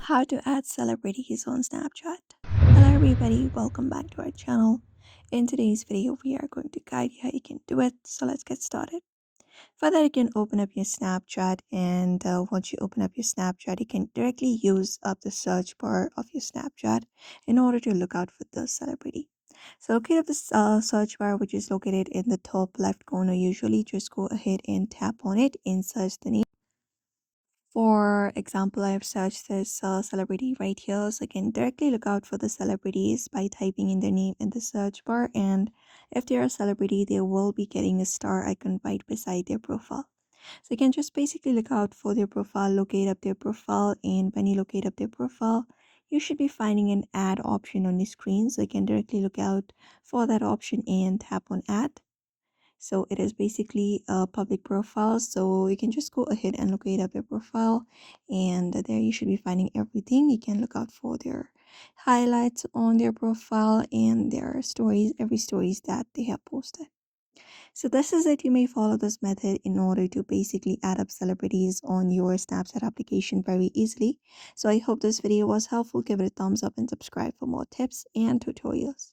How to add celebrities on Snapchat. Hello everybody, welcome back to our channel. In today's video, we are going to guide you how you can do it. So let's get started. For that, you can open up your Snapchat, and once you open up your Snapchat, you can directly use up the search bar of your Snapchat in order to look out for the celebrity. So locate up the search bar, which is located in the top left corner. Usually just go ahead and tap on it and search the name. For example, I've searched this celebrity right here, so I can directly look out for the celebrities by typing in their name in the search bar. And if they're a celebrity, they will be getting a star icon right beside their profile. So you can just basically look out for their profile, locate up their profile, and when you locate up their profile, you should be finding an add option on the screen. So you can directly look out for that option and tap on add. So it is basically a public profile, so you can just go ahead and locate up their profile, and there you should be finding everything. You can look out for their highlights on their profile and their stories, every stories that they have posted. So this is it. You may follow this method in order to basically add up celebrities on your Snapchat application very easily. So I hope this video was helpful. Give it a thumbs up and subscribe for more tips and tutorials.